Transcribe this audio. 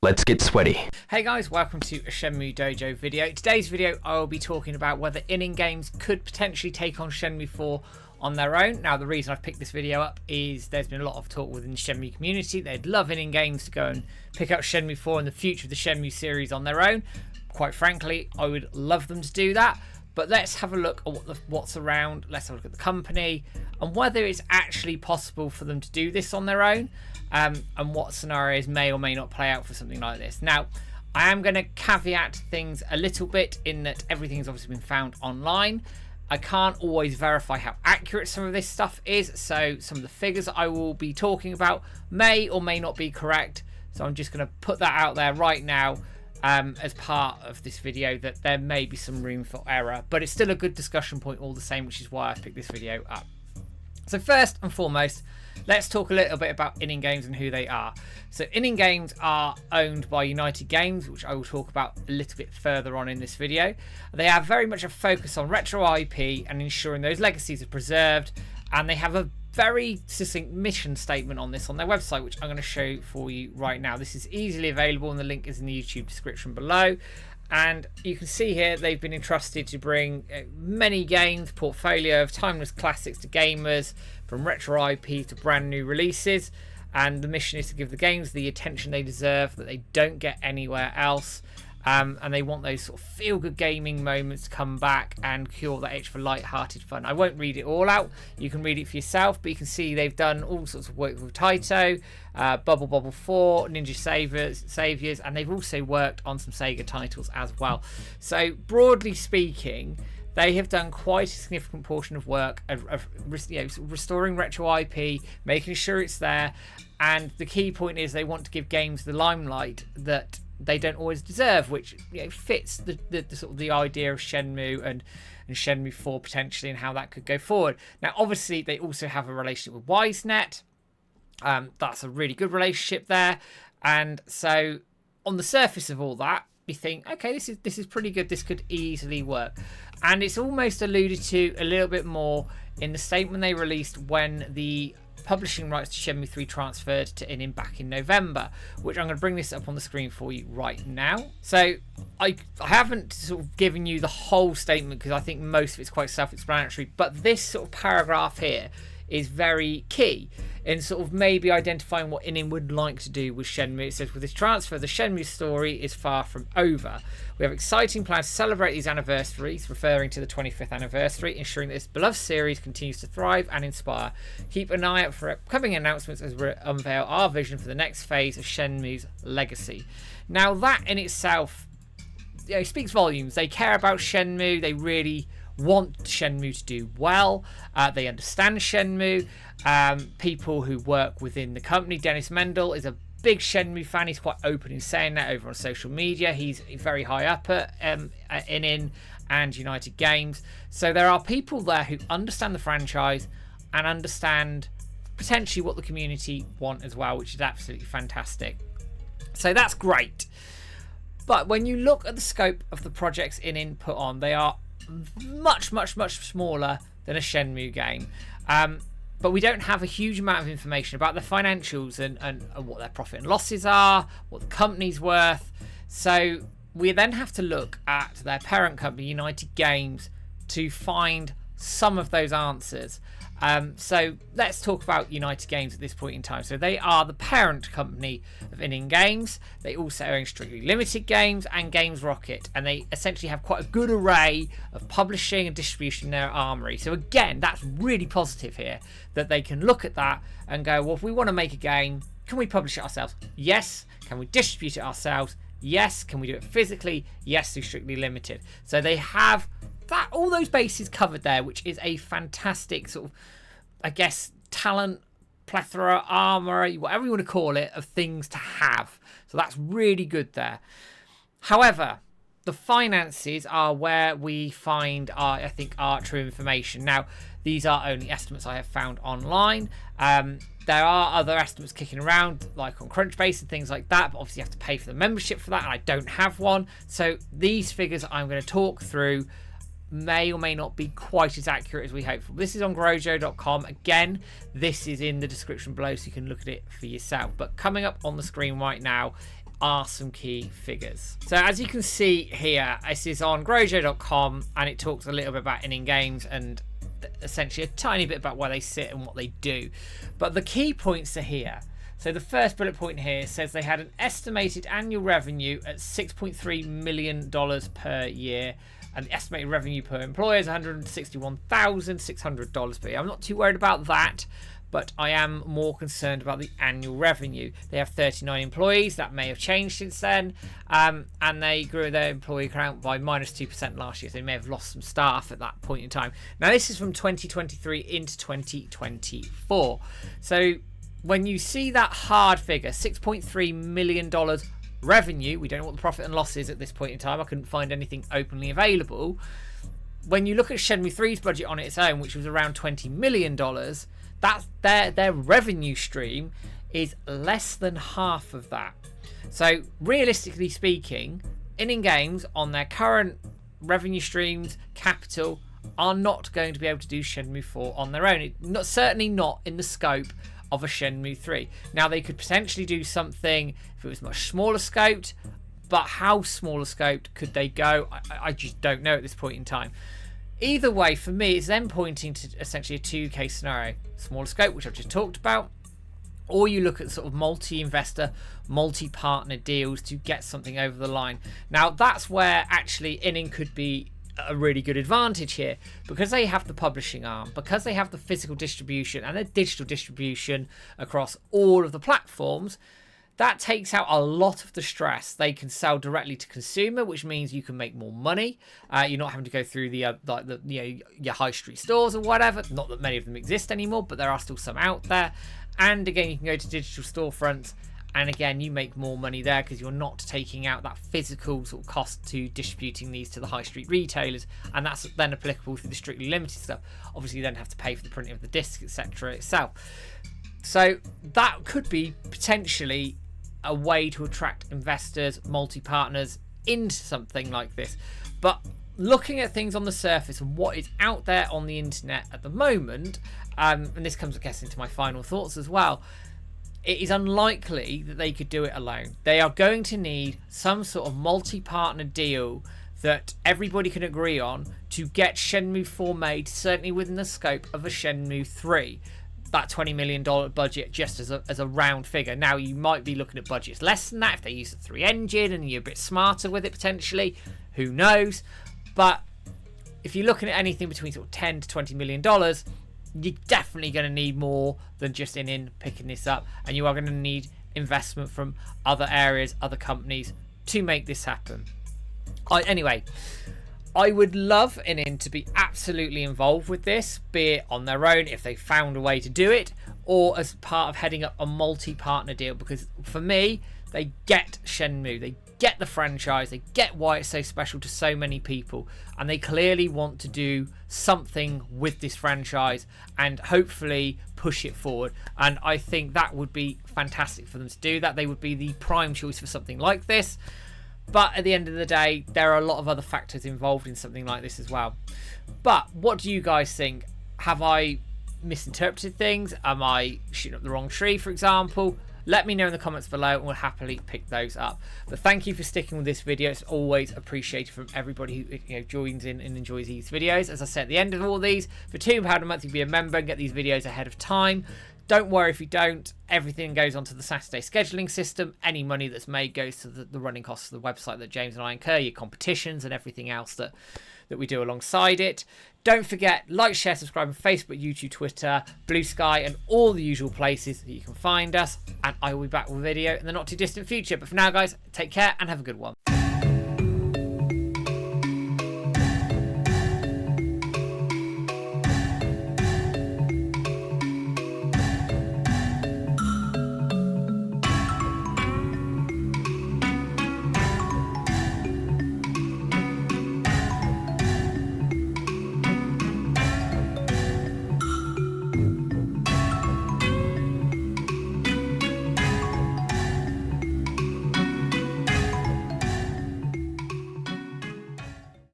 Let's get sweaty. Hey guys, welcome to a Shenmue Dojo video. Today's video I will be talking about whether ININ Games could potentially take on Shenmue 4 on their own. Now the reason I've picked this video up is there's been a lot of talk within the Shenmue community. They'd love ININ Games to go and pick up Shenmue 4 and the future of the Shenmue series on their own. Quite frankly, I would love them to do that. But let's have a look at what's around. Let's have a look at the company and whether it's actually possible for them to do this on their own, and what scenarios may or may not play out for something like this. Now, I am going to caveat things a little bit in that everything has obviously been found online. I can't always verify how accurate some of this stuff is, so some of the figures I will be talking about may or may not be correct. So I'm just going to put that out there right now. As part of this video, that there may be some room for error, but it's still a good discussion point all the same, which is why I picked this video up. So first and foremost, let's talk a little bit about ININ Games and who they are. So ININ Games are owned by ININ Games, which I will talk about a little bit further on in this video. They have very much a focus on retro IP and ensuring those legacies are preserved, and they have a very succinct mission statement on this on their website, which I'm going to show for you right now. This is easily available and the link is in the YouTube description below. And you can see here they've been entrusted to bring many games, portfolio of timeless classics to gamers, from retro IP to brand new releases. And the mission is to give the games the attention they deserve that they don't get anywhere else. And they want those sort of feel-good gaming moments to come back and cure that itch for light-hearted fun. I won't read it all out. You can read it for yourself, but you can see they've done all sorts of work with Taito, Bubble Bobble 4, Ninja Saviors, and they've also worked on some Sega titles as well. So, broadly speaking, they have done quite a significant portion of work of restoring retro IP, making sure it's there, and the key point is they want to give games the limelight that they don't always deserve, which fits the sort of the idea of Shenmue and Shenmue 4 potentially, and how that could go forward. Now, obviously, they also have a relationship with WiseNet. That's a really good relationship there, and so on the surface of all that, you think, okay, this is pretty good. This could easily work, and it's almost alluded to a little bit more in the statement they released when the publishing rights to Shenmue 3 transferred to ININ back in November, which I'm going to bring this up on the screen for you right now. So I haven't sort of given you the whole statement because I think most of it's quite self-explanatory, but this sort of paragraph here is very key in sort of maybe identifying what ININ would like to do with Shenmue. It says, with this transfer, the Shenmue story is far from over. We have exciting plans to celebrate these anniversaries, referring to the 25th anniversary, ensuring that this beloved series continues to thrive and inspire. Keep an eye out for upcoming announcements as we unveil our vision for the next phase of Shenmue's legacy. Now that in itself speaks volumes. They care about Shenmue. They really want Shenmue to do well. They understand Shenmue. People who work within the company, Dennis Mendel is a big Shenmue fan. He's quite open in saying that over on social media. He's very high up at ININ and ININ Games. So there are people there who understand the franchise and understand potentially what the community want as well, which is absolutely fantastic. So that's great. But when you look at the scope of the projects ININ put on, they are much smaller than a Shenmue game. But we don't have a huge amount of information about the financials and what their profit and losses are, what the company's worth. So we then have to look at their parent company, ININ Games, to find some of those answers. So let's talk about ININ Games at this point in time. So they are the parent company of ININ Games. They also own Strictly Limited Games and Games Rocket, and they essentially have quite a good array of publishing and distribution in their armory. So again, that's really positive here, that they can look at that and go, well, if we want to make a game, can we publish it ourselves? Yes. Can we distribute it ourselves? Yes. Can we do it physically? Yes, through Strictly Limited. So they have that, all those bases covered there, which is a fantastic sort of, I guess, talent, plethora, armor, whatever you want to call it, of things to have. So that's really good there. However, the finances are where we find our, I think, our true information. Now, these are only estimates I have found online. There are other estimates kicking around, like on Crunchbase and things like that, but obviously you have to pay for the membership for that, and I don't have one. So these figures I'm going to talk through may or may not be quite as accurate as we hope for. This is on Grojo.com. Again, this is in the description below, so you can look at it for yourself. But coming up on the screen right now are some key figures. So as you can see here, this is on growjo.com, and it talks a little bit about ININ Games and essentially a tiny bit about where they sit and what they do. But the key points are here. So the first bullet point here says they had an estimated annual revenue at $6.3 million per year, and the estimated revenue per employee is $161,600 per year. I'm not too worried about that, but I am more concerned about the annual revenue. They have 39 employees. That may have changed since then, and they grew their employee count by -2% last year. So they may have lost some staff at that point in time. Now this is from 2023 into 2024. So when you see that hard figure, $6.3 million revenue, we don't know what the profit and loss is at this point in time. I couldn't find anything openly available. When you look at Shenmue 3's budget on its own, which was around $20 million, that's their revenue stream is less than half of that. So realistically speaking, ININ Games on their current revenue streams, capital, are not going to be able to do Shenmue 4 on their own. Certainly not in the scope of a Shenmue 3. Now they could potentially do something if it was much smaller scoped, but how smaller scoped could they go? I just don't know at this point in time. Either way, for me, it's then pointing to essentially a 2-case scenario. Smaller scope, which I've just talked about, or you look at sort of multi-investor, multi-partner deals to get something over the line. Now that's where actually ININ could be a really good advantage here, because they have the publishing arm, because they have the physical distribution and the digital distribution across all of the platforms. That takes out a lot of the stress. They can sell directly to consumer, which means you can make more money. You're not having to go through your high street stores or whatever. Not that many of them exist anymore, but there are still some out there. And again, you can go to digital storefronts, and again, you make more money there because you're not taking out that physical sort of cost to distributing these to the high street retailers, and that's then applicable through the strictly limited stuff. Obviously, you then have to pay for the printing of the disc, etc. itself. So that could be potentially a way to attract investors, multi-partners into something like this. But looking at things on the surface and what is out there on the internet at the moment, and this comes, I guess, into my final thoughts as well, it is unlikely that they could do it alone. They are going to need some sort of multi-partner deal that everybody can agree on to get Shenmue 4 made, certainly within the scope of a Shenmue 3. That $20 million budget just as a round figure. Now you might be looking at budgets less than that if they use the 3 engine and you're a bit smarter with it potentially. Who knows? But if you're looking at anything between sort of $10 to $20 million, you're definitely going to need more than just ININ picking this up, and you are going to need investment from other areas, other companies to make this happen. Anyway, I would love ININ to be absolutely involved with this, be it on their own if they found a way to do it, or as part of heading up a multi-partner deal, because for me, they get Shenmue, they get the franchise, they get why it's so special to so many people, and they clearly want to do something with this franchise and hopefully push it forward. And I think that would be fantastic for them to do that. They would be the prime choice for something like this. But at the end of the day, there are a lot of other factors involved in something like this as well. But what do you guys think? Have I misinterpreted things? Am I shooting up the wrong tree, for example? Let me know in the comments below and we'll happily pick those up. But thank you for sticking with this video. It's always appreciated from everybody who joins in and enjoys these videos. As I said at the end of all these, for £2 a month, you can be a member and get these videos ahead of time. Don't worry if you don't. Everything goes onto the Saturday scheduling system. Any money that's made goes to the running costs of the website that James and I incur, your competitions and everything else that we do alongside it. Don't forget, like, share, subscribe on Facebook, YouTube, Twitter, Blue Sky, and all the usual places that you can find us. And I will be back with a video in the not too distant future. But for now, guys, take care and have a good one.